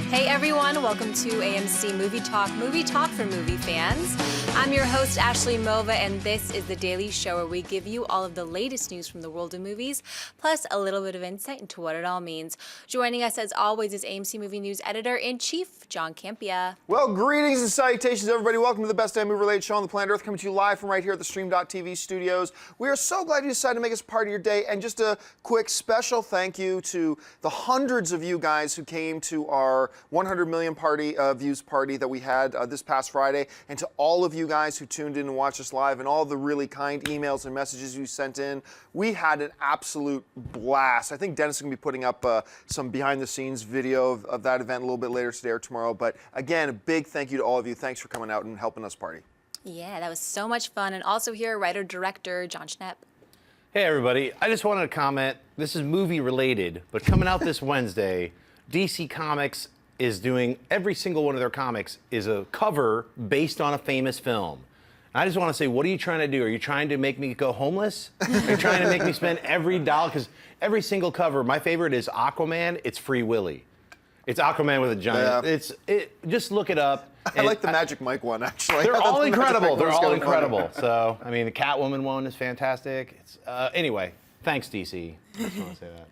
Hey everyone, welcome to AMC Movie Talk for movie fans. I'm your host, Ashley Mova, and this is the daily show where we give you all of the latest news from the world of movies, plus a little bit of insight into what it all means. Joining us, as always, is AMC Movie News Editor-in-Chief, John Campea. Well, greetings and salutations, everybody. Welcome to the best damn movie-related show on the planet Earth, coming to you live from right here at the Stream.TV studios. We are so glad you decided to make us part of your day, and just a quick special thank you to the hundreds of you guys who came to our 100 million views party that we had this past Friday, and to all of you guys who tuned in and watched us live, and all the really kind emails and messages you sent in. We had an absolute blast. I think Dennis is going to be putting up some behind-the-scenes video of that event a little bit later today or tomorrow. But again, a big thank you to all of you. Thanks for coming out and helping us party. Yeah, that was so much fun. And also here, writer-director John Schnepp. Hey, everybody. I just wanted to comment. This is movie-related, but coming out this Wednesday, DC Comics is doing, every single one of their comics is a cover based on a famous film. And I just want to say, what are you trying to do? Are you trying to make me go homeless? Are you trying to make me spend every dollar? Because every single cover, my favorite is Aquaman, it's Free Willy. It's Aquaman with a giant, just look it up. I like the Magic Mike one, actually. They're all incredible. They're all incredible. So, I mean, the Catwoman one is fantastic. It's, anyway, thanks, DC. I just want to say that.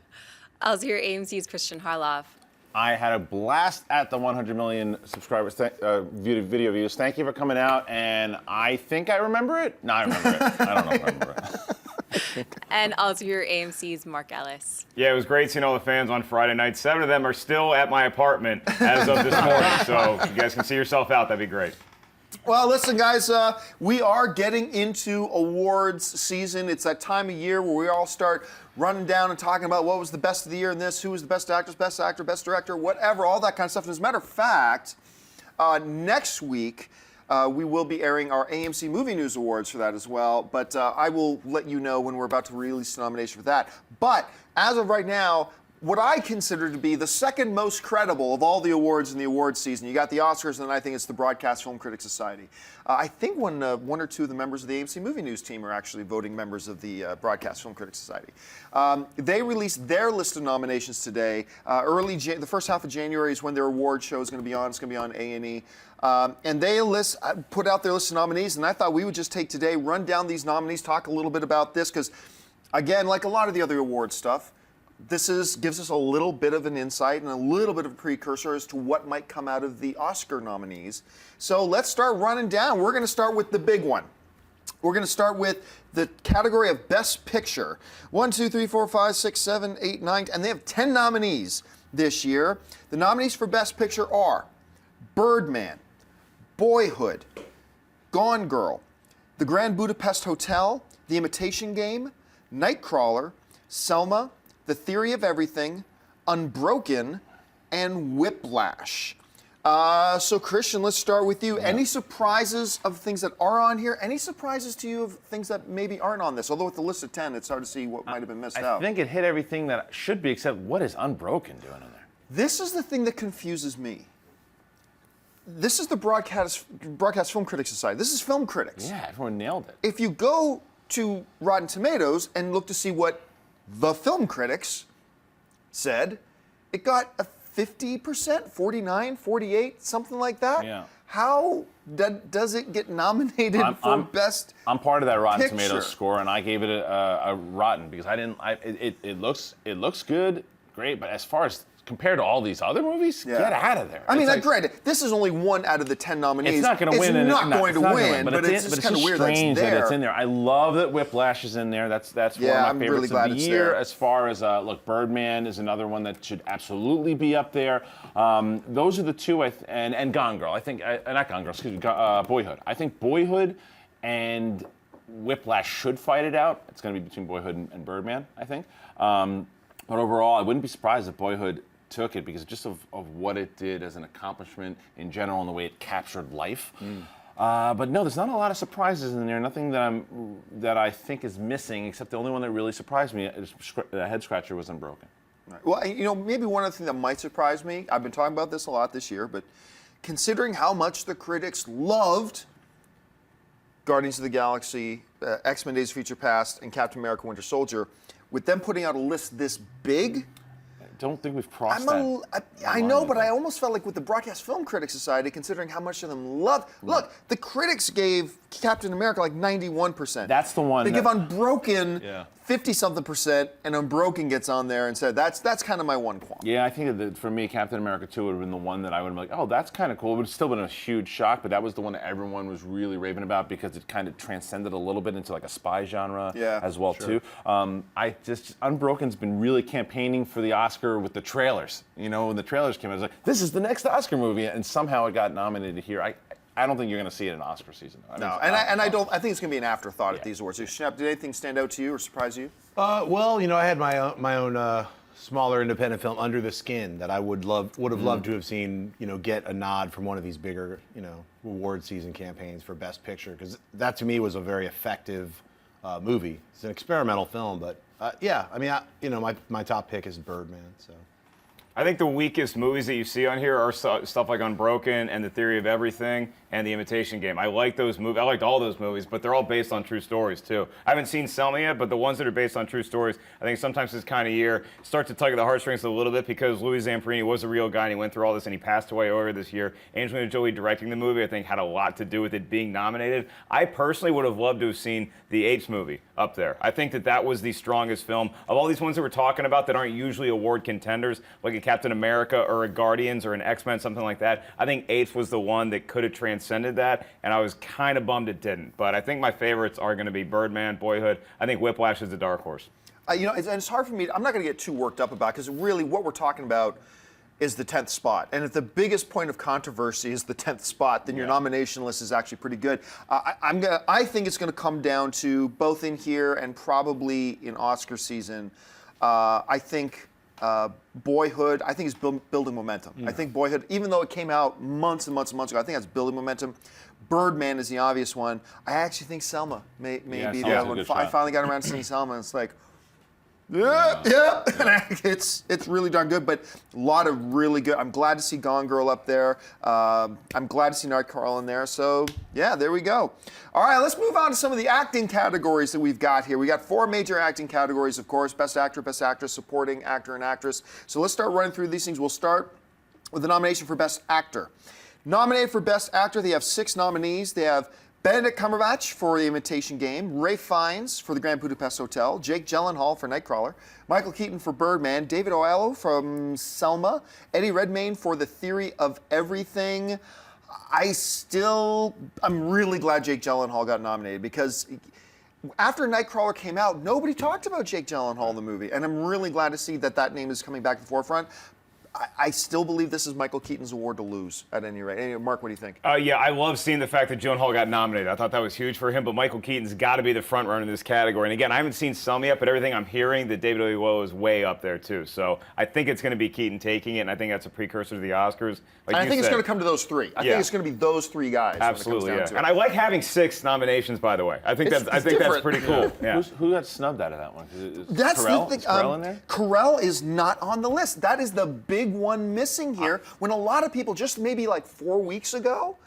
Also here, AMC's Christian Harloff. I had a blast at the 100 million subscribers video views. Thank you for coming out, and I think I remember it. No, I remember it. I don't know if I remember it. And also your AMC's Mark Ellis. Yeah, it was great seeing all the fans on Friday night. 7 of them are still at my apartment as of this morning, so if you guys can see yourself out, that'd be great. Well, listen, guys, we are getting into awards season. It's that time of year where we all start running down and talking about what was the best of the year in this, who was the best actress, best actor, best director, whatever, all that kind of stuff. And as a matter of fact, next week, we will be airing our AMC Movie News Awards for that as well. But I will let you know when we're about to release the nomination for that. But as of right now, what I consider to be the second most credible of all the awards in the awards season. You got the Oscars, and then I think it's the Broadcast Film Critics Society. I think one or two of the members of the AMC Movie News team are actually voting members of the Broadcast Film Critics Society. They released their list of nominations today. The first half of January is when their award show is going to be on. It's going to be on A&E. And they put out their list of nominees, and I thought we would just take today, run down these nominees, talk a little bit about this, because, again, like a lot of the other awards stuff, this gives us a little bit of an insight and a little bit of a precursor as to what might come out of the Oscar nominees. So let's start running down. We're going to start with the big one. We're going to start with the category of Best Picture. 1, 2, 3, 4, 5, 6, 7, 8, 9, and they have 10 nominees this year. The nominees for Best Picture are Birdman, Boyhood, Gone Girl, The Grand Budapest Hotel, The Imitation Game, Nightcrawler, Selma, The Theory of Everything, Unbroken, and Whiplash. So, Christian, let's start with you. Yeah. Any surprises of things that are on here? Any surprises to you of things that maybe aren't on this? Although with the list of 10, it's hard to see what might have been missed out. I think it hit everything that should be, except what is Unbroken doing in there? This is the thing that confuses me. This is the Broadcast Film Critics Society. This is film critics. Yeah, everyone nailed it. If you go to Rotten Tomatoes and look to see what the film critics said, it got a 50%, 49, 48, something like that. Yeah. How does it get nominated for Best I'm part of that Rotten Picture? Tomatoes score, and I gave it a rotten because it looks good, great, but as far as compared to all these other movies, get out of there. I mean, granted, this is only 1 out of the 10 nominees. It's not going to win. It's not going to win, but it's just kind of weird strange that it's in there. I love that Whiplash is in there. That's one of my favorites of the year. As far as, look, Birdman is another one that should absolutely be up there. Those are the two, and Gone Girl. I think, not Gone Girl, excuse me, Boyhood. I think Boyhood and Whiplash should fight it out. It's going to be between Boyhood and Birdman, I think. But overall, I wouldn't be surprised if Boyhood took it because just of what it did as an accomplishment in general and the way it captured life. But no, there's not a lot of surprises in there. Nothing that I think is missing, except the only one that really surprised me, the head scratcher, was Unbroken. Right. Well, maybe one other thing that might surprise me, I've been talking about this a lot this year, but considering how much the critics loved Guardians of the Galaxy, X-Men Days of Future Past, and Captain America Winter Soldier, with them putting out a list this big, don't think we've crossed that. I know, but I almost felt like with the Broadcast Film Critics Society, considering how much of them love. Look, the critics gave Captain America like 91%. That's the one. They give Unbroken 50-something%, and Unbroken gets on there and said that's kind of my one qualm. Yeah, I think that for me, Captain America 2 would have been the one that I would have been like, oh, that's kind of cool. It would have still been a huge shock, but that was the one that everyone was really raving about because it kind of transcended a little bit into like a spy genre as well too. Unbroken's been really campaigning for the Oscar with the trailers. You know, when the trailers came out, I was like, this is the next Oscar movie, and somehow it got nominated here. I don't think you're going to see it in Oscar season. I think it's going to be an afterthought at these awards. So, Schnapp, did anything stand out to you or surprise you? Well, you know, I had my own smaller independent film, Under the Skin, that I would have loved to have seen, you know, get a nod from one of these bigger, you know, award season campaigns for Best Picture, because that to me was a very effective movie. It's an experimental film, but yeah, I mean, my top pick is Birdman. So. I think the weakest movies that you see on here are stuff like Unbroken and The Theory of Everything and The Imitation Game. I like those movies. I liked all those movies, but they're all based on true stories too. I haven't seen Selma yet, but the ones that are based on true stories, I think sometimes this kind of year start to tug at the heartstrings a little bit because Louis Zamperini was a real guy and he went through all this and he passed away earlier this year. Angelina Jolie directing the movie, I think, had a lot to do with it being nominated. I personally would have loved to have seen the Apes movie up there. I think that was the strongest film of all these ones that we're talking about that aren't usually award contenders, like a Captain America or a Guardians or an X-Men, something like that. I think Apes was the one that could have transcended that, and I was kind of bummed it didn't. But I think my favorites are going to be Birdman, Boyhood. I think Whiplash is the dark horse. You know, it's hard for me. I'm not going to get too worked up about it because really what we're talking about is the 10th spot. And if the biggest point of controversy is the 10th spot, then your nomination list is actually pretty good. I think it's going to come down to both in here and probably in Oscar season. I think Boyhood, I think is building momentum. I think Boyhood, even though it came out months and months and months ago, I think that's building momentum. Birdman is the obvious one. I actually think Selma may be the other one. I finally got around to seeing Selma, and it's like, it's really darn good, but a lot of really good. I'm glad to see Gone Girl up there. I'm glad to see Nightcrawler in there. So yeah, there we go. All right, let's move on to some of the acting categories that we've got here. We got 4 major acting categories, of course: Best Actor, Best Actress, Supporting Actor, and Actress. So let's start running through these things. We'll start with the nomination for Best Actor. Nominated for Best Actor, they have 6 nominees. They have Benedict Cumberbatch for The Imitation Game, Ralph Fiennes for The Grand Budapest Hotel, Jake Gyllenhaal for Nightcrawler, Michael Keaton for Birdman, David Oyelowo from Selma, Eddie Redmayne for The Theory of Everything. I'm really glad Jake Gyllenhaal got nominated because after Nightcrawler came out, nobody talked about Jake Gyllenhaal in the movie, and I'm really glad to see that name is coming back to the forefront. I still believe this is Michael Keaton's award to lose, at any rate. Anyway, Mark, what do you think? Yeah, I love seeing the fact that Gyllenhaal got nominated. I thought that was huge for him, but Michael Keaton's got to be the front runner in this category. And again, I haven't seen Selma yet, but everything I'm hearing, that David Oyelowo is way up there too. So I think it's going to be Keaton taking it, and I think that's a precursor to the Oscars. I think it's going to come to those 3. I think it's going to be those 3 guys. Absolutely, when it comes down to it. And I like having 6 nominations, by the way. I think that's pretty cool. Yeah. Who got snubbed out of that one? That's Carell? the thing. Is Carell in there? Carell is not on the list. That is the big one missing here, when a lot of people just maybe like 4 weeks ago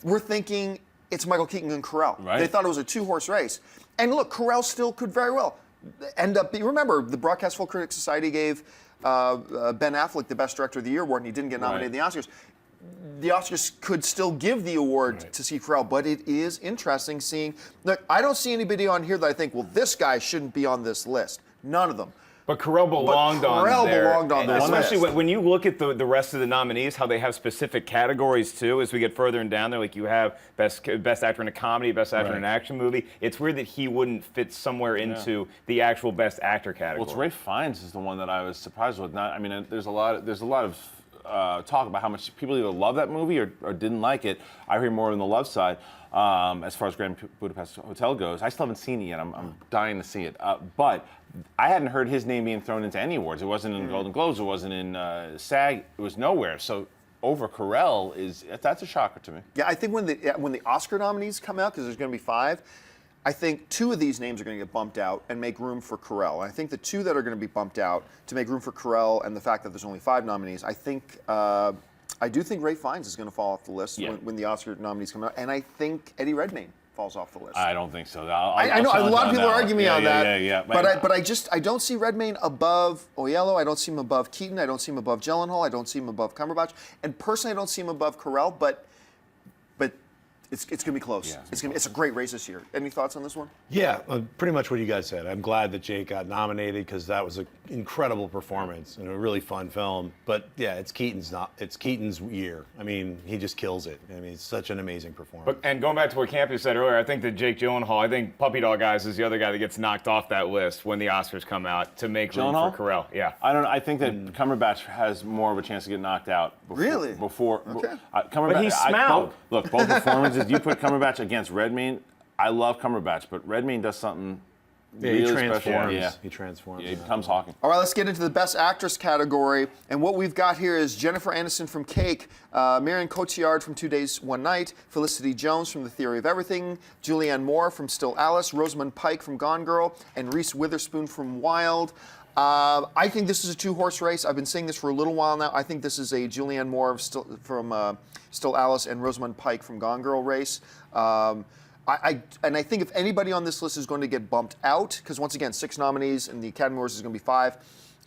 were thinking it's Michael Keaton and Carell. Right. They thought it was a 2-horse race. And look, Carell still could very well end up being, remember, the Broadcast Film Critics Society gave Ben Affleck the Best Director of the Year award, and he didn't get nominated in the Oscars. The Oscars could still give the award to Steve Carell, but it is interesting seeing, look, I don't see anybody on here that I think, well, this guy shouldn't be on this list. None of them. But Carell belonged on there. this Especially list. when you look at the rest of the nominees, how they have specific categories too. As we get further and down there, like you have best actor in a comedy, best actor in an action movie. It's weird that he wouldn't fit somewhere into the actual best actor category. Well, it's Ralph Fiennes is the one that I was surprised with. There's a lot of talk about how much people either love that movie or didn't like it. I hear more on the love side. As far as Grand Budapest Hotel goes, I still haven't seen it yet. I'm dying to see it. But I hadn't heard his name being thrown into any awards. It wasn't in Golden Globes. It wasn't in SAG. It was nowhere. So over Carell that's a shocker to me. Yeah, I think when the Oscar nominees come out, because there's going to be 5, I think 2 of these names are going to get bumped out and make room for Carell. I think the 2 that are going to be bumped out to make room for Carell, and the fact that there's only 5 nominees, I do think Ralph Fiennes is going to fall off the list when the Oscar nominees come out, and I think Eddie Redmayne falls off the list. I don't think so. I know a lot of people are arguing me on that. Yeah. But I don't see Redmayne above Oyelowo. I don't see him above Keaton. I don't see him above Gyllenhaal. I don't see him above Cumberbatch. And personally, I don't see him above Carell. But it's going to be close. Yeah, it's a great race this year. Any thoughts on this one? Yeah, pretty much what you guys said. I'm glad that Jake got nominated because that was an incredible performance and a really fun film. But yeah, it's Keaton's year. I mean, he just kills it. I mean, it's such an amazing performance. And going back to what Campy said earlier, I think that Jake Gyllenhaal, I think Puppy Dog Eyes is the other guy that gets knocked off that list when the Oscars come out to make room for Carell. Yeah. I don't know. I think that Cumberbatch has more of a chance to get knocked out. Really? Okay. But he's Smaug. Both performances. You put Cumberbatch against Redmayne. I love Cumberbatch, but Redmayne does something really special. Yeah, he transforms. Yeah, he becomes Hawking. All right, let's get into the Best Actress category. And what we've got here is Jennifer Aniston from Cake, Marion Cotillard from 2 Days, One Night, Felicity Jones from The Theory of Everything, Julianne Moore from Still Alice, Rosamund Pike from Gone Girl, and Reese Witherspoon from Wild. I think this is a two-horse race. I've been saying this for a little while now. I think this is a Julianne Moore from Still Alice and Rosamund Pike from Gone Girl race. I think if anybody on this list is going to get bumped out, because once again, 6 nominees and the Academy Awards is going to be 5.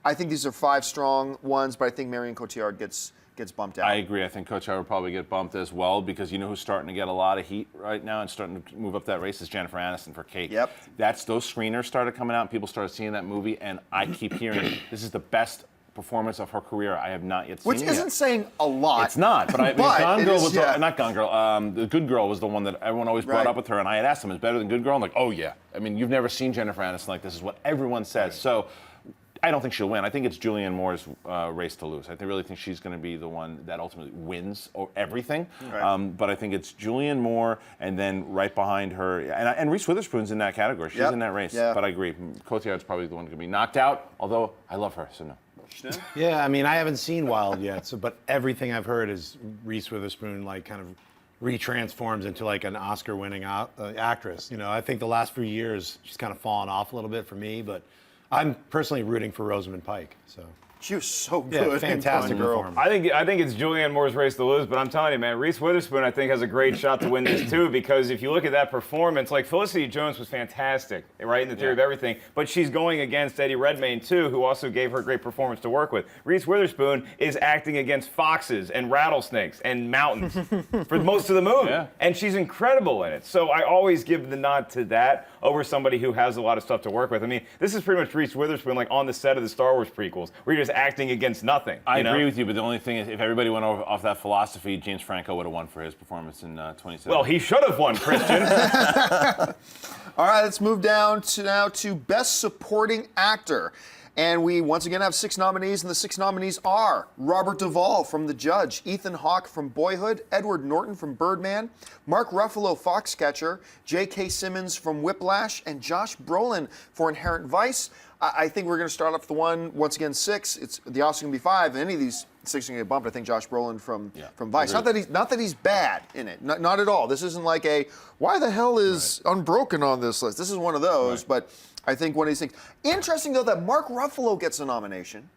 I think these are 5 strong ones, but I think Marion Cotillard gets bumped out. I agree. I think Cotillard will probably get bumped as well because you know who's starting to get a lot of heat right now and starting to move up that race is Jennifer Aniston for Cake. Yep. Those screeners started coming out and people started seeing that movie and I keep hearing this is the best performance of her career I have not yet seen. Which isn't saying a lot. It's not, but Gone Girl was not Gone Girl. The Good Girl was the one that everyone always brought up with her, and I had asked them, "Is better than Good Girl?" I'm like, "Oh yeah." I mean, you've never seen Jennifer Aniston like this. Is what everyone says. So, I don't think she'll win. I think it's Julianne Moore's race to lose. I really think she's going to be the one that ultimately wins everything. Right. But I think it's Julianne Moore, and then right behind her, and Reese Witherspoon's in that category. She's in that race. Yeah. But I agree, Cotillard's probably the one going to be knocked out. Although I love her, so no. Yeah, I mean, I haven't seen Wild yet, but everything I've heard is Reese Witherspoon kind of retransforms into an Oscar-winning actress. You know, I think the last few years she's kind of fallen off a little bit for me, but I'm personally rooting for Rosamund Pike. So. She was so good. Yeah, fantastic performance. I think it's Julianne Moore's race to lose, but I'm telling you, man, Reese Witherspoon I think has a great shot to win this too because if you look at that performance, Felicity Jones was fantastic, right, in The Theory of Everything, but she's going against Eddie Redmayne too, who also gave her a great performance to work with. Reese Witherspoon is acting against foxes and rattlesnakes and mountains for most of the movie, and she's incredible in it. So I always give the nod to that over somebody who has a lot of stuff to work with. I mean, this is pretty much Reese Witherspoon on the set of the Star Wars prequels, where you're just acting against nothing. I agree with you, but the only thing is, if everybody went off that philosophy, James Franco would have won for his performance in 2017. Well, he should have won, Christian. All right, let's move down to Best Supporting Actor. And we once again have 6 nominees, and the 6 nominees are Robert Duvall from The Judge, Ethan Hawke from Boyhood, Edward Norton from Birdman, Mark Ruffalo, Foxcatcher, J.K. Simmons from Whiplash, and Josh Brolin for Inherent Vice. I think we're going to start off the one, once again, 6. It's the Oscar going to be 5. Any of these 6 are going to get bumped. I think Josh Brolin from Vice. Not that he's bad in it. Not at all. This isn't like why the hell is Unbroken on this list? This is one of those, but I think one of these things. Interesting, though, that Mark Ruffalo gets a nomination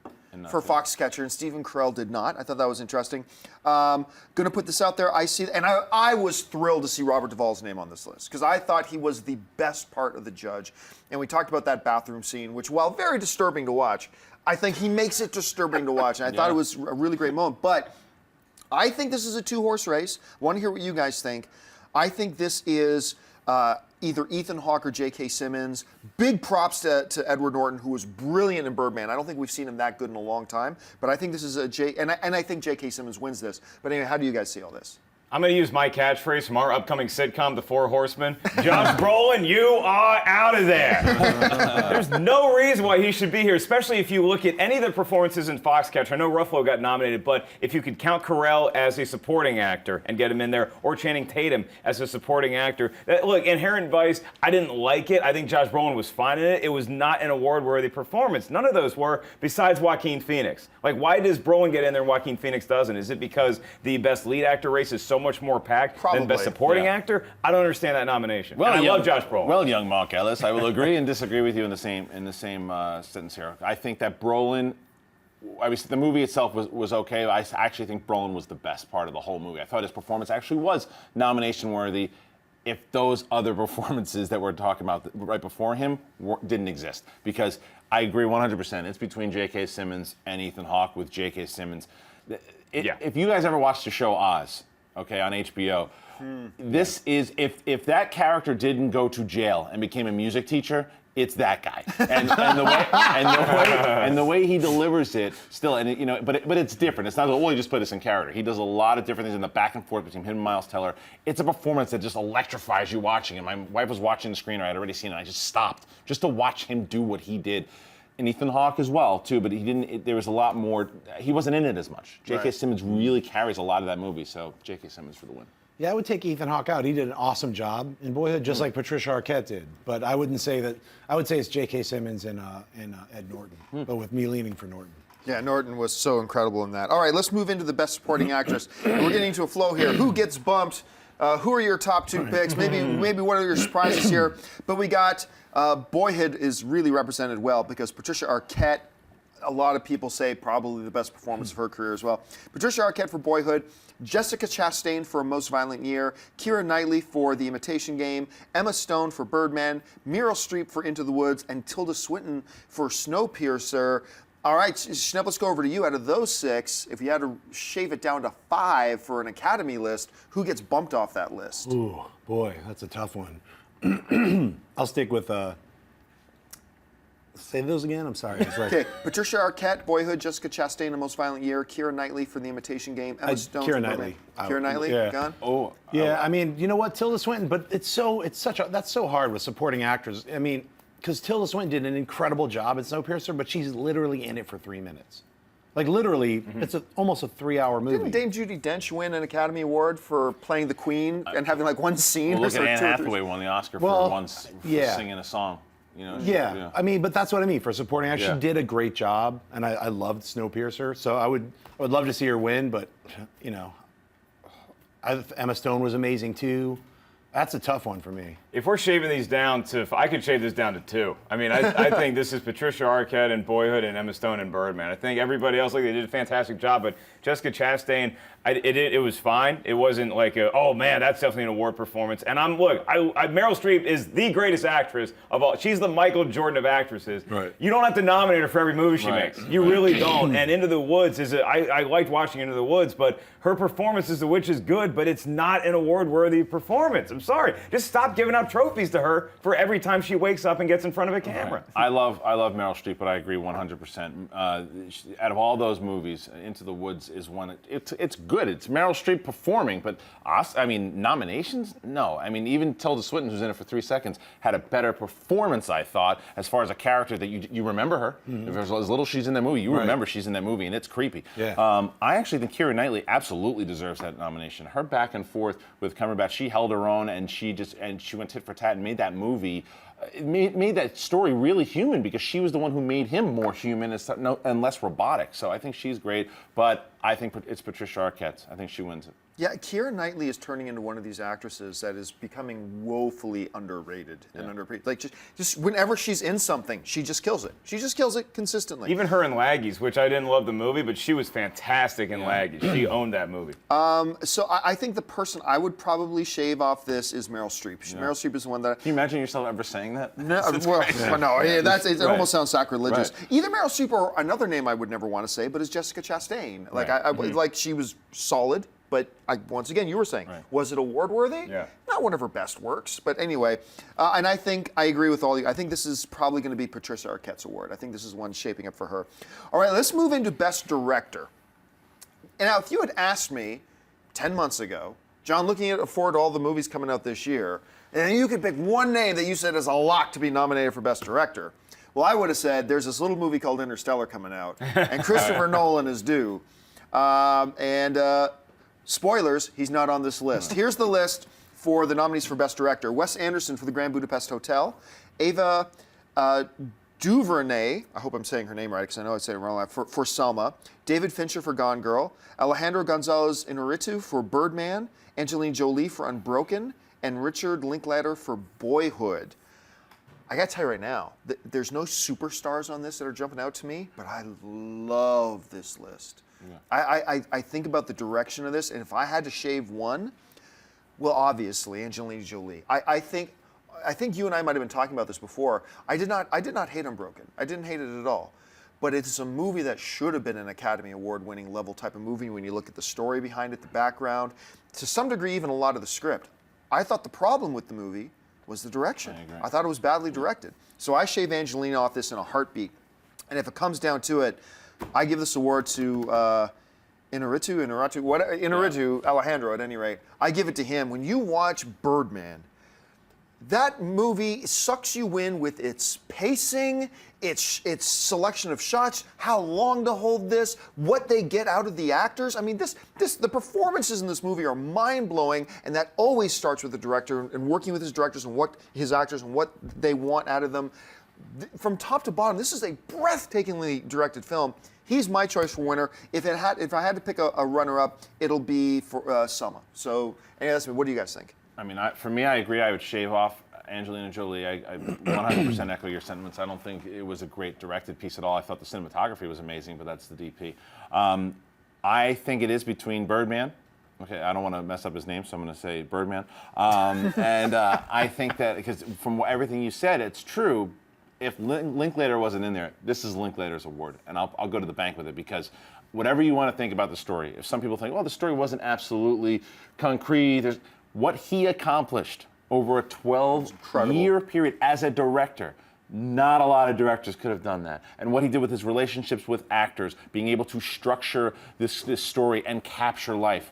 for Foxcatcher and Stephen Carell did not. I thought that was interesting. Going to put this out there. I see, and I was thrilled to see Robert Duvall's name on this list because I thought he was the best part of The Judge. And we talked about that bathroom scene, which, while very disturbing to watch, I think he makes it disturbing to watch. And I thought it was a really great moment. But I think this is a 2-horse race. I want to hear what you guys think. I think this is either Ethan Hawke or J.K. Simmons. Big props to Edward Norton, who was brilliant in Birdman. I don't think we've seen him that good in a long time, but I think this is and I think J.K. Simmons wins this. But anyway, how do you guys see all this? I'm going to use my catchphrase from our upcoming sitcom, The Four Horsemen. Josh Brolin, you are out of there. There's no reason why he should be here, especially if you look at any of the performances in Foxcatcher. I know Ruffalo got nominated, but if you could count Carell as a supporting actor and get him in there, or Channing Tatum as a supporting actor. Look, Inherent Vice, I didn't like it. I think Josh Brolin was fine in it. It was not an award-worthy performance. None of those were, besides Joaquin Phoenix. Why does Brolin get in there and Joaquin Phoenix doesn't? Is it because the best lead actor race is so much more packed than best supporting actor? I don't understand that nomination. Well, I love Josh Brolin. Well, young Mark Ellis, I will agree and disagree with you in the same sentence here. I think that Brolin, the movie itself was okay. I actually think Brolin was the best part of the whole movie. I thought his performance actually was nomination worthy. if those other performances that we're talking about right before him didn't exist. Because I agree 100%. It's between J.K. Simmons and Ethan Hawke, with J.K. Simmons. If you guys ever watched the show Oz, okay, on HBO, this is, if that character didn't go to jail and became a music teacher, it's that guy, and the way he delivers it still, and you know, but it's different. It's not he just put this in character. He does a lot of different things in the back and forth between him and Miles Teller. It's a performance that just electrifies you watching it. My wife was watching the screen, I had already seen it. I just stopped just to watch him do what he did. And Ethan Hawke as well too, but he didn't. There was a lot more. He wasn't in it as much. J.K. Simmons really carries a lot of that movie, so J.K. Simmons for the win. Yeah, I would take Ethan Hawke out. He did an awesome job in Boyhood, just like Patricia Arquette did. But I wouldn't say that. I would say it's J.K. Simmons and Ed Norton, but with me leaning for Norton. Yeah, Norton was so incredible in that. All right, let's move into the Best Supporting Actress. We're getting into a flow here. Who gets bumped? Who are your top two picks? Maybe what are your surprises here? But we got Boyhood is really represented well because Patricia Arquette, a lot of people say probably the best performance of her career as well. Patricia Arquette for Boyhood, Jessica Chastain for A Most Violent Year, Keira Knightley for The Imitation Game, Emma Stone for Birdman, Meryl Streep for Into the Woods, and Tilda Swinton for Snowpiercer. All right, Schnepp, let's go over to you. Out of those 6, if you had to shave it down to 5 for an Academy list, who gets bumped off that list? Ooh, boy, that's a tough one. I'll stick with. Say those again. I'm sorry. Okay, Patricia Arquette, Boyhood, Jessica Chastain, A Most Violent Year, Keira Knightley for The Imitation Game, Emma Stone. Keira Knightley. Keira Knightley, yeah. gone. Yeah, I mean, you know what, Tilda Swinton, but that's so hard with supporting actors. I mean, because Tilda Swinton did an incredible job at Snowpiercer, but she's literally in it for 3 minutes. Like literally, it's almost a 3-hour movie. Didn't Dame Judi Dench win an Academy Award for playing the Queen and having like one scene? Well, look at Anne Hathaway won the Oscar for singing a song. You know, yeah, I mean, but that's what I mean for supporting actor. She did a great job, and I loved Snowpiercer. So I would love to see her win, but you know, Emma Stone was amazing too. That's a tough one for me. If we're shaving these down to, I could shave this down to 2. I mean, I think this is Patricia Arquette in Boyhood and Emma Stone in Birdman. I think everybody else, like, they did a fantastic job, but Jessica Chastain, it was fine. It wasn't like, oh man, that's definitely an award performance. And Meryl Streep is the greatest actress of all. She's the Michael Jordan of actresses. Right. You don't have to nominate her for every movie she makes. You really don't. And Into the Woods I liked watching Into the Woods, but her performance as the witch is good, but it's not an award-worthy performance. I'm sorry. Just stop giving out trophies to her for every time she wakes up and gets in front of a camera. I love Meryl Streep, but I agree 100%. Out of all those movies, Into the Woods is one. It's good. It's Meryl Streep performing, but nominations? No. I mean, even Tilda Swinton, who's in it for 3 seconds, had a better performance, I thought, as far as a character that you remember her. If there's as little she's in that movie, you remember she's in that movie, and it's creepy. Yeah. I actually think Keira Knightley absolutely deserves that nomination. Her back and forth with Cumberbatch, she held her own, and she went tit for tat and made that movie. It made that story really human because she was the one who made him more human and less robotic. So I think she's great, but I think it's Patricia Arquette. I think she wins it. Yeah, Keira Knightley is turning into one of these actresses that is becoming woefully underrated and underappreciated. Like just whenever she's in something, she just kills it. She just kills it consistently. Even her in Laggies, which I didn't love the movie, but she was fantastic in Laggies. She owned that movie. So I think the person I would probably shave off this is Meryl Streep. Meryl Streep is the one that. Can you imagine yourself ever saying that? No, it almost sounds sacrilegious. Right. Either Meryl Streep or another name I would never want to say, but is Jessica Chastain. Like like she was solid. But once again, you were saying, was it award worthy? Yeah. Not one of her best works, but anyway. And I think I agree with all you. I think this is probably going to be Patricia Arquette's award. I think this is one shaping up for her. All right, let's move into Best Director. And now, if you had asked me 10 months ago, John, looking forward to all the movies coming out this year, and you could pick one name that you said is a lock to be nominated for Best Director, well, I would have said there's this little movie called Interstellar coming out, and Christopher Nolan is due. Spoilers, he's not on this list. Here's the list for the nominees for Best Director. Wes Anderson for The Grand Budapest Hotel. Ava DuVernay, I hope I'm saying her name right because I know I say it wrong, for Selma. David Fincher for Gone Girl. Alejandro Gonzalez Inarritu for Birdman. Angelina Jolie for Unbroken. And Richard Linklater for Boyhood. I gotta tell you right now, there's no superstars on this that are jumping out to me, but I love this list. Yeah. I think about the direction of this, and if I had to shave one, Well, obviously, Angelina Jolie. I think you and I might have been talking about this before. I did not hate Unbroken. I didn't hate it at all. But it's a movie that should have been an Academy Award-winning level type of movie when you look at the story behind it, the background, to some degree even a lot of the script. I thought the problem with the movie was the direction. I thought it was badly directed. So I shave Angelina off this in a heartbeat. And if it comes down to it, I give this award to Inarritu, Alejandro at any rate. I give it to him. When you watch Birdman, that movie sucks you in with its pacing, its selection of shots, how long to hold this, what they get out of the actors. I mean, the performances in this movie are mind-blowing, and that always starts with the director and working with his directors and his actors and what they want out of them. From top to bottom, this is a breathtakingly directed film. He's my choice for winner. If I had to pick a runner-up, it'll be for Selma. So, what do you guys think? I mean, for me, I agree. I would shave off Angelina Jolie. I 100% echo your sentiments. I don't think it was a great directed piece at all. I thought the cinematography was amazing, but that's the DP. I think it is between Birdman. Okay, I don't want to mess up his name, so I'm going to say Birdman. And I think that, because from everything you said, it's true. If Linklater wasn't in there, this is Linklater's award, and I'll go to the bank with it, because whatever you want to think about the story, if some people think, well, the story wasn't absolutely concrete, what he accomplished over a 12-year period as a director, not a lot of directors could have done that. And what he did with his relationships with actors, being able to structure this story and capture life,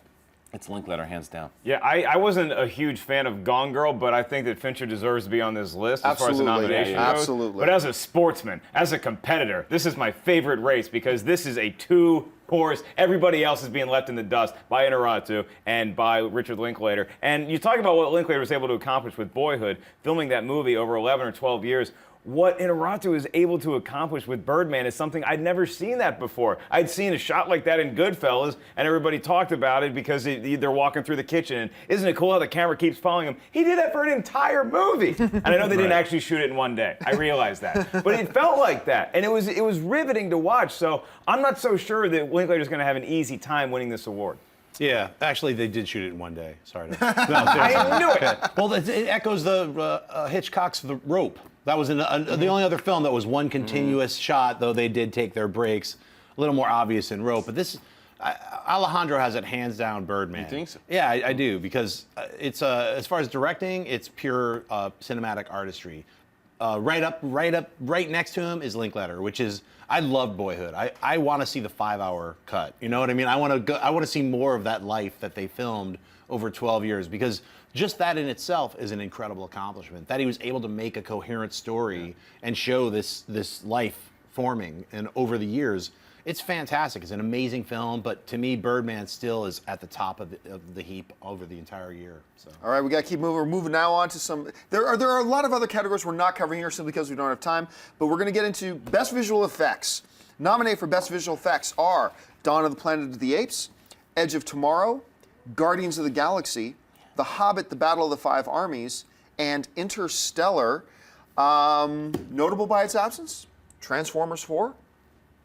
it's Linklater, hands down. Yeah, I wasn't a huge fan of Gone Girl, but I think that Fincher deserves to be on this list as far as the nomination goes. Absolutely. But as a sportsman, as a competitor, this is my favorite race, because this is a two-horse. Everybody else is being left in the dust by Inarritu and by Richard Linklater. And you talk about what Linklater was able to accomplish with Boyhood, filming that movie over 11 or 12 years. What Inarritu is able to accomplish with Birdman is something I'd never seen that before. I'd seen a shot like that in Goodfellas, and everybody talked about it because they're walking through the kitchen, and isn't it cool how the camera keeps following him? He did that for an entire movie. And I know they didn't actually shoot it in one day. I realize that. But it felt like that, and it was riveting to watch. So I'm not so sure that Linklater's going to have an easy time winning this award. Yeah, actually, they did shoot it in one day. Sorry. No, seriously. I knew it. Well, it echoes the Hitchcock's The Rope. That was the only other film that was one continuous shot, though they did take their breaks. A little more obvious in Rope. But this, Alejandro has it hands down Birdman. You think so? Yeah, I do, because it's as far as directing, it's pure cinematic artistry. Right next to him is Linklater, which is, I love Boyhood. I want to see the 5-hour cut. You know what I mean? I want to see more of that life that they filmed over 12 years, because just that in itself is an incredible accomplishment. That he was able to make a coherent story and show this life forming and over the years. It's fantastic. It's an amazing film, but to me, Birdman still is at the top of the heap over the entire year. So. All right, we got to keep moving. We're moving now on to some. There are a lot of other categories we're not covering here simply because we don't have time. But we're going to get into Best Visual Effects. Nominated for Best Visual Effects are Dawn of the Planet of the Apes, Edge of Tomorrow, Guardians of the Galaxy, The Hobbit: The Battle of the Five Armies, and Interstellar. Notable by its absence, Transformers 4.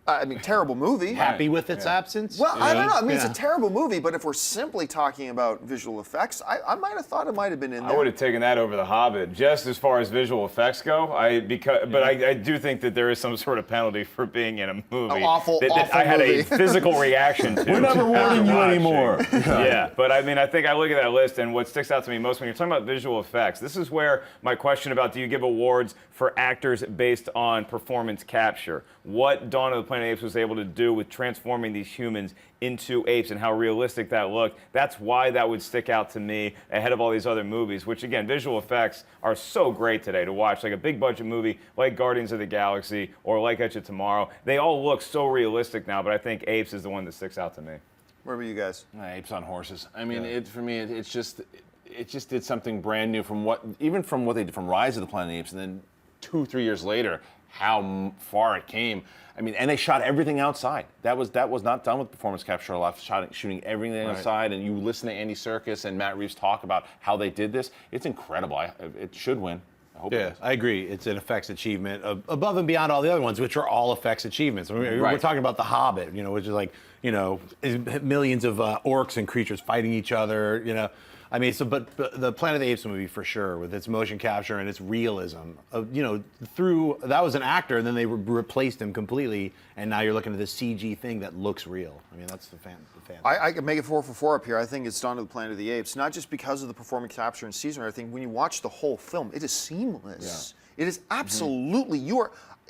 I mean, terrible movie. Happy with its absence? Well, I don't know. I mean, it's a terrible movie, but if we're simply talking about visual effects, I might have thought it might have been in there. I would have taken that over The Hobbit, just as far as visual effects go. I do think that there is some sort of penalty for being in a movie. An awful I had movie. a physical reaction to. We're not rewarding you anymore. Yeah, but I mean, I think I look at that list, and what sticks out to me most when you're talking about visual effects, this is where my question about do you give awards for actors based on performance capture? What Dawn of the Planet of the Apes was able to do with transforming these humans into apes and how realistic that looked. That's why that would stick out to me ahead of all these other movies, which again, visual effects are so great today to watch. Like a big budget movie like Guardians of the Galaxy or like Edge of Tomorrow. They all look so realistic now, but I think Apes is the one that sticks out to me. Where were you guys? Apes on horses. I mean, for me, it just did something brand new from what they did from Rise of the Planet of the Apes, and then 2-3 years later, how far it came. I mean, and they shot everything outside. That was not done with performance capture a lot. Shooting everything outside, and you listen to Andy Serkis and Matt Reeves talk about how they did this. It's incredible. It should win. I hope it is. I agree. It's an effects achievement above and beyond all the other ones, which are all effects achievements. I mean, we're talking about The Hobbit, which is like, millions of orcs and creatures fighting each other, I mean, but the Planet of the Apes movie for sure, with its motion capture and its realism, that was an actor, and then they replaced him completely, and now you're looking at this CG thing that looks real. I mean, that's the fan. I can make it 4 for 4 up here. I think it's Dawn of the Planet of the Apes, not just because of the performance capture and season. I think when you watch the whole film, it is seamless. Yeah. It is absolutely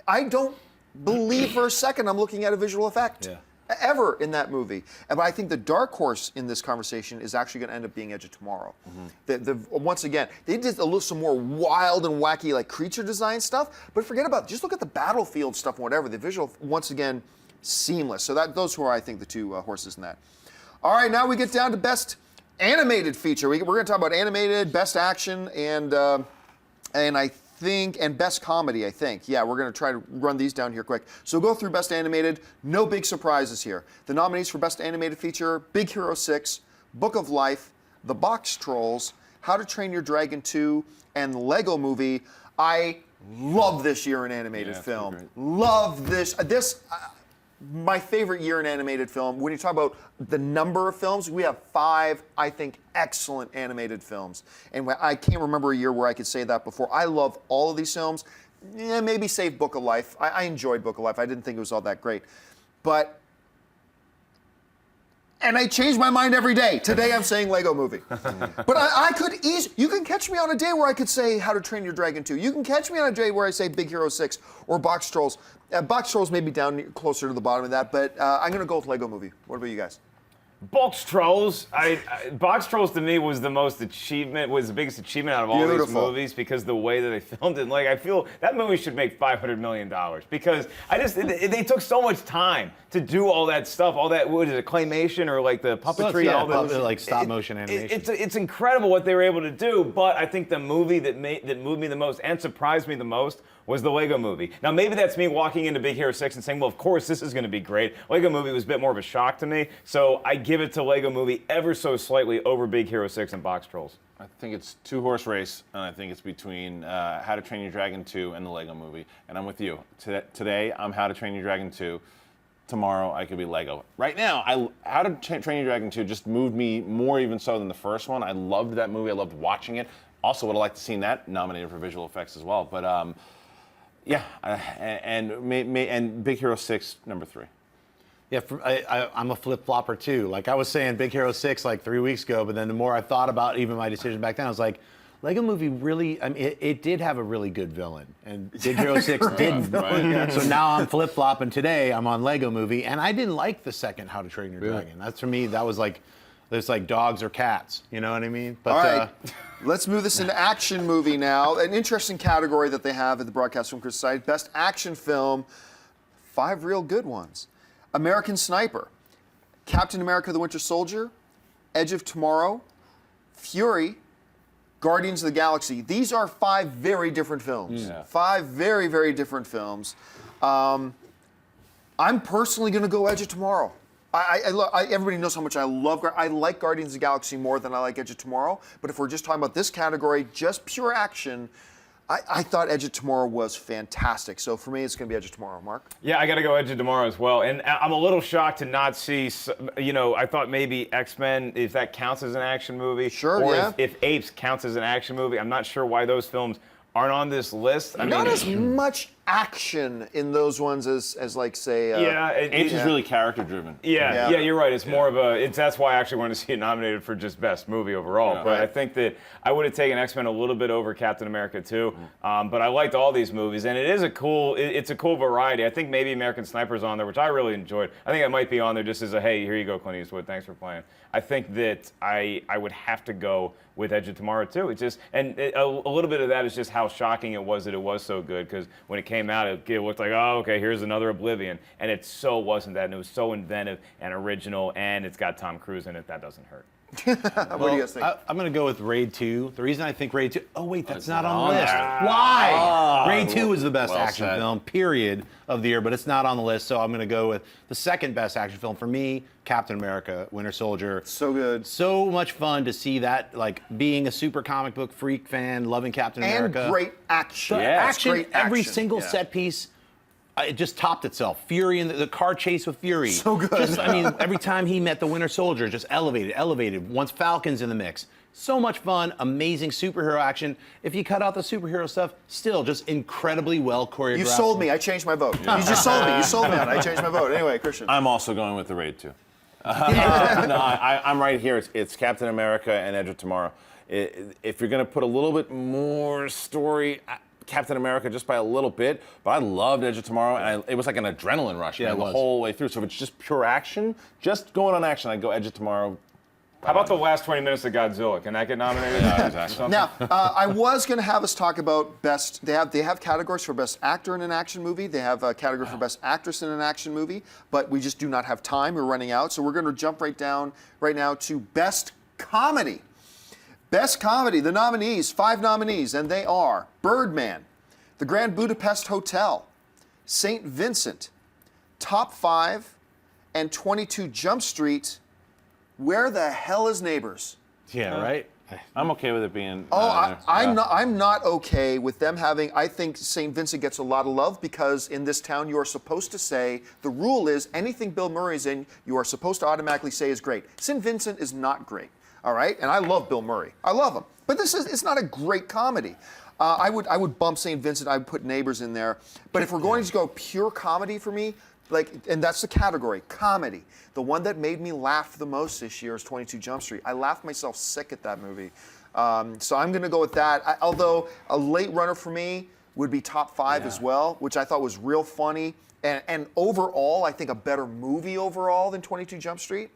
I don't believe for a second I'm looking at a visual effect. Yeah. Ever in that movie. But I think the dark horse in this conversation is actually going to end up being Edge of Tomorrow. Once again, they did some more wild and wacky like creature design stuff, but forget about it. Just look at the battlefield stuff and whatever. The visual, once again, seamless. So those are, I think, the two horses in that. All right, now we get down to Best Animated Feature. We're going to talk about animated, Best Action, and Best Comedy, I think. Yeah, we're going to try to run these down here quick. So go through Best Animated. No big surprises here. The nominees for Best Animated Feature: Big Hero 6, Book of Life, The Box Trolls, How to Train Your Dragon 2, and Lego Movie. I love this year in animated film. Love this. My favorite year in animated film. When you talk about the number of films, we have 5, I think, excellent animated films. And I can't remember a year where I could say that before. I love all of these films. Maybe save Book of Life. I enjoyed Book of Life. I didn't think it was all that great. And I change my mind every day. Today I'm saying Lego Movie. But I could you can catch me on a day where I could say How to Train Your Dragon 2. You can catch me on a day where I say Big Hero 6 or Box Trolls. Box Trolls may be down closer to the bottom of that, but I'm going to go with Lego Movie. What about you guys? Box Trolls. Box Trolls to me was the biggest achievement out of all these movies, because the way that they filmed it. Like, I feel that movie should make $500 million, because they took so much time to do all that stuff, all that, what is it, claymation or like the puppetry, all that, like stop motion animation. It's incredible what they were able to do, but I think the movie that moved me the most and surprised me the most was the Lego Movie. Now, maybe that's me walking into Big Hero 6 and saying, well, of course, this is going to be great. Lego Movie was a bit more of a shock to me, so I give it to Lego Movie ever so slightly over Big Hero 6 and Box Trolls. I think it's 2-horse race, and I think it's between How to Train Your Dragon 2 and the Lego Movie. And I'm with you. Today, I'm How to Train Your Dragon 2. Tomorrow, I could be Lego. Right now, How to Train Your Dragon 2 just moved me more even so than the first one. I loved that movie. I loved watching it. Also, would have liked to seen that nominated for visual effects as well. But yeah, and Big Hero 6, number 3. Yeah, I'm a flip-flopper too. Like I was saying Big Hero 6 like 3 weeks ago, but then the more I thought about even my decision back then, I was like, Lego Movie really, I mean, it did have a really good villain, and Big Hero 6 didn't. Right. So now I'm flip-flopping today. I'm on Lego Movie, and I didn't like the second How to Train Your Dragon. That's, for me, that was like, there's like dogs or cats, you know what I mean? But, all right, let's move this into action movie now. An interesting category that they have at the Broadcast Film Critics Society. Best action film, 5 real good ones. American Sniper, Captain America the Winter Soldier, Edge of Tomorrow, Fury, Guardians of the Galaxy. These are 5 very different films. Yeah. 5 very, very different films. I'm personally going to go Edge of Tomorrow. Everybody knows how much I like Guardians of the Galaxy more than I like Edge of Tomorrow. But if we're just talking about this category, just pure action, I thought Edge of Tomorrow was fantastic. So for me, it's going to be Edge of Tomorrow. Mark? Yeah, I got to go Edge of Tomorrow as well. And I'm a little shocked to not see, I thought maybe X-Men, if that counts as an action movie. Sure, or yeah. if Apes counts as an action movie. I'm not sure why those films aren't on this list. Not as much action in those ones as like, say... Apes is really character-driven. Yeah, you're right. It's more of a... That's why I actually wanted to see it nominated for just Best Movie overall. Yeah, but right. I think that I would have taken X-Men a little bit over Captain America, too. But I liked all these movies, and it's a cool variety. I think maybe American Sniper's on there, which I really enjoyed. I think it might be on there just as a, hey, here you go, Clint Eastwood, thanks for playing. I think that I would have to go with Edge of Tomorrow, too. It's just... And a little bit of that is just how shocking it was that it was so good, because when it came out, it looked like, oh, okay, here's another Oblivion. And it so wasn't that, and it was so inventive and original, and it's got Tom Cruise in it. That doesn't hurt. What do you guys think? I'm going to go with Raid 2. The reason I think Raid 2... Oh, wait, that's not on the list. Why? Raid 2 was the best action film, period, of the year, but it's not on the list, so I'm going to go with the second best action film for me, Captain America, Winter Soldier. So good. So much fun to see that, like, being a super comic book freak fan, loving Captain America. And great action. Great every single set piece... It just topped itself. Fury and the car chase with Fury. So good. Every time he met the Winter Soldier, just elevated. Once Falcon's in the mix, So much fun, amazing superhero action. If you cut out the superhero stuff, still just incredibly well choreographed. You sold me. I changed my vote. You just sold me. You sold me on it. I changed my vote. Anyway, Christian. I'm also going with the Raid 2. I'm right here. It's Captain America and Edge of Tomorrow. If you're going to put a little bit more story, Captain America just by a little bit, but I loved Edge of Tomorrow, and it was like an adrenaline rush the whole way through. So if it's just pure action, just going on action, I'd go Edge of Tomorrow. How about the last 20 minutes of Godzilla? Can that get nominated? Yeah, exactly. Now, I was going to have us talk about best. They have categories for best actor in an action movie. They have a category for best actress in an action movie, but we just do not have time. We're running out, so we're going to jump right now to best comedy. Best comedy. The nominees, 5 nominees, and they are Birdman, The Grand Budapest Hotel, St. Vincent, Top 5, and 22 Jump Street. Where the hell is Neighbors? Yeah, right? I'm okay with it being. I'm not okay with them having. I think St. Vincent gets a lot of love because in this town you are supposed to say the rule is anything Bill Murray's in you are supposed to automatically say is great. St. Vincent is not great, all right? And I love Bill Murray. I love him, but it's not a great comedy. I would bump St. Vincent. I would put Neighbors in there. But if we're going to go pure comedy for me. And that's the category, comedy. The one that made me laugh the most this year is 22 Jump Street. I laughed myself sick at that movie. So I'm going to go with that. Although a late runner for me would be Top 5 as well, which I thought was real funny. And overall, I think a better movie overall than 22 Jump Street.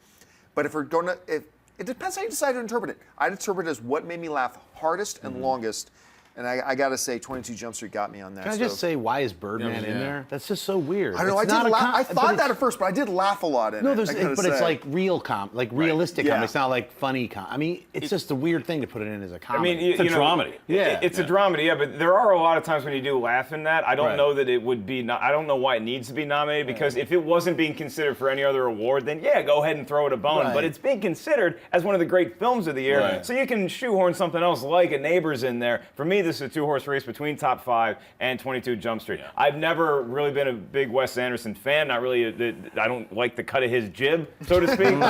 But if we're going to, it depends how you decide to interpret it. I'd interpret it as what made me laugh hardest and longest. And I got to say, 22 Jump Street got me on that. Can I just say, why is Birdman in there? That's just so weird. I don't know. I thought that at first, but I did laugh a lot in it. No, but it's like realistic comedy. It's not like funny comedy. I mean, it's just a weird thing to put it in as a comedy. I mean, it's a dramedy. It's a dramedy, yeah. But there are a lot of times when you do laugh in that. I don't know that it would be. I don't know why it needs to be nominated because if it wasn't being considered for any other award, then yeah, go ahead and throw it a bone. Right. But it's being considered as one of the great films of the year, so you can shoehorn something else like a Neighbors in there. For me, this is a 2-horse race between Top 5 and 22 Jump Street. Yeah. I've never really been a big Wes Anderson fan. Not really. I don't like the cut of his jib, so to speak. So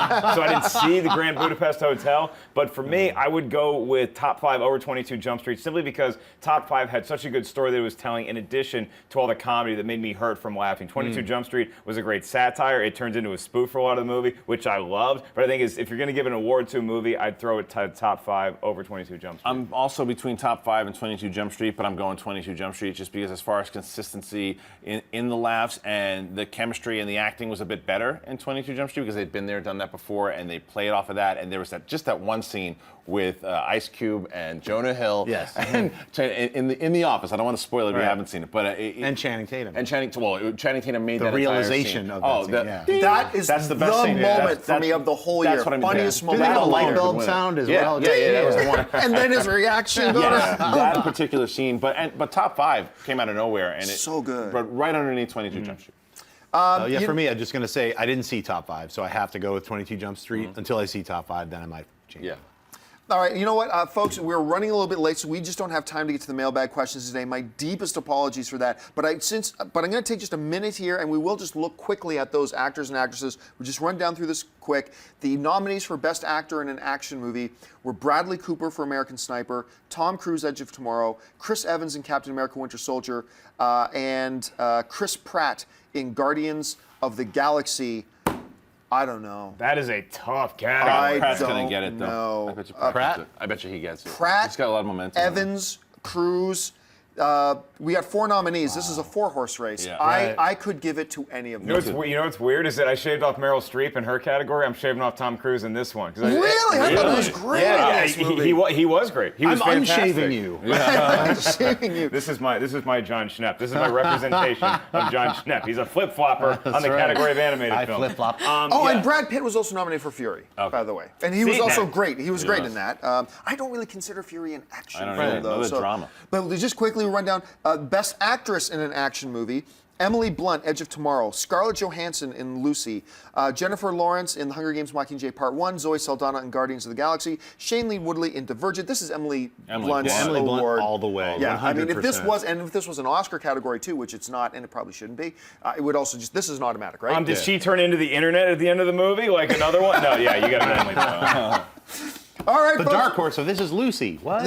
I didn't see the Grand Budapest Hotel. But for me, I would go with Top 5 over 22 Jump Street simply because Top 5 had such a good story that it was telling in addition to all the comedy that made me hurt from laughing. 22 Jump Street was a great satire. It turns into a spoof for a lot of the movie, which I loved. But I think if you're going to give an award to a movie, I'd throw it to Top 5 over 22 Jump Street. I'm also between Top 5 and 22 Jump Street, but I'm going 22 Jump Street just because as far as consistency in the laughs and the chemistry and the acting was a bit better in 22 Jump Street because they'd been there, done that before, and they played off of that. And there was that one scene with Ice Cube and Jonah Hill. Yes. And in the Office. I don't want to spoil it if you haven't seen it, but and Channing Tatum. And Channing Tatum made the that realization entire scene. of that scene. That's the best moment for me of the whole year. That's what I mean. Funniest Do moment. they have a of the light year. bulb sound as well? Yeah, that was the one. And then his reaction. That particular scene, but Top 5 came out of nowhere, and so good. But right underneath 22 Jump Street. For me, I'm just going to say I didn't see Top 5, so I have to go with 22 Jump Street until I see Top 5. Then I might change. Yeah. All right, you know what, folks, we're running a little bit late, so we just don't have time to get to the mailbag questions today. My deepest apologies for that. But I'm going to take just a minute here, and we will just look quickly at those actors and actresses. We'll just run down through this quick. The nominees for Best Actor in an Action Movie were Bradley Cooper for American Sniper, Tom Cruise, Edge of Tomorrow, Chris Evans in Captain America: Winter Soldier, and Chris Pratt in Guardians of the Galaxy. I don't know. That is a tough category. Pratt's going to get it, though. know. I bet you Pratt? I bet you he gets it. Pratt, He's got a lot of momentum. Evans, Cruise. We got 4 nominees. This is a 4-horse race. Yeah. I could give it to any of them. You know what's weird is that I shaved off Meryl Streep in her category. I'm shaving off Tom Cruise in this one. Really? I thought it was great. Yeah, in this movie. he was great. He was I'm fantastic. unshaving you. I'm shaving you. This is my John Schnepp. This is my representation of John Schnepp. He's a flip flopper on the category of animated I film. flip flop. And Brad Pitt was also nominated for Fury, by the way, and he was also great. He was great was. in that. I don't really consider Fury an action I don't film, either. though. Another drama. But just quickly run down Best Actress in an Action Movie. Emily Blunt, Edge of Tomorrow, Scarlett Johansson in Lucy, Jennifer Lawrence in The Hunger Games: Mockingjay Part 1, Zoe Saldana in Guardians of the Galaxy, Shailene Woodley in Divergent. This is Emily Blunt's Emily Blunt award. all the way. Yeah, 100%. I mean, if this was an Oscar category too, which it's not, and it probably shouldn't be, it would also this is an automatic, right? Did she turn into the internet at the end of the movie like another one? No, yeah, you got Emily Blunt. All right, The folks. dark horse, so this is Lucy. What?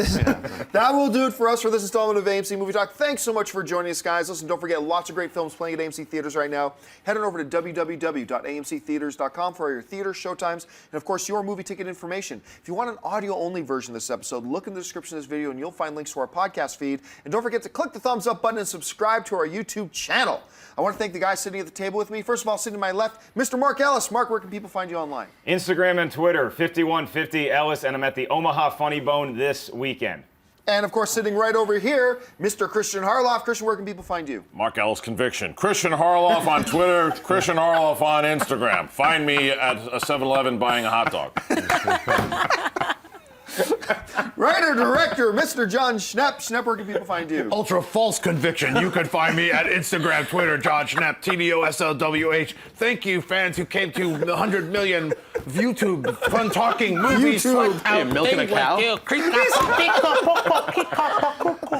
That will do it for us for this installment of AMC Movie Talk. Thanks so much for joining us, guys. Listen, don't forget, lots of great films playing at AMC Theaters right now. Head on over to www.amctheaters.com for all your theater showtimes and, of course, your movie ticket information. If you want an audio-only version of this episode, look in the description of this video and you'll find links to our podcast feed. And don't forget to click the thumbs up button and subscribe to our YouTube channel. I want to thank the guys sitting at the table with me. First of all, sitting to my left, Mr. Mark Ellis. Mark, where can people find you online? Instagram and Twitter, 5150 Ellis, and I'm at the Omaha Funny Bone this weekend. And, of course, sitting right over here, Mr. Christian Harloff. Christian, where can people find you? Mark Ellis Conviction. Christian Harloff on Twitter, Christian Harloff on Instagram. Find me at a 7-Eleven buying a hot dog. Writer-director, Mr. John Schnepp. Schnepp, where can people find you? Ultra false conviction. You can find me at Instagram, Twitter, John Schnepp, TDOSLWH. Thank you, fans who came to the 100 million YouTube fun talking movies. YouTube. Milking a cow?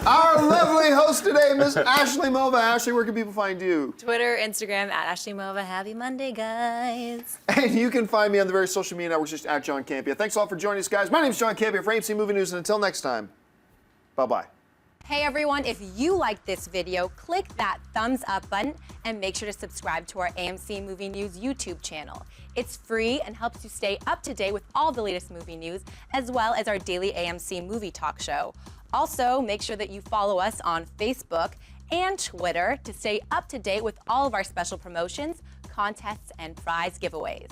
Our lovely host today, Miss Ashley Mova. Ashley, where can people find you? Twitter, Instagram, at Ashley Mova. Happy Monday, guys. And you can find me on the various social media networks, just at John Campia. Thanks all for joining us, guys. My name is John Campia for AMC Movie News, and until next time, bye-bye. Hey everyone, if you liked this video, click that thumbs up button and make sure to subscribe to our AMC Movie News YouTube channel. It's free and helps you stay up to date with all the latest movie news, as well as our daily AMC Movie Talk show. Also, make sure that you follow us on Facebook and Twitter to stay up to date with all of our special promotions, contests, and prize giveaways.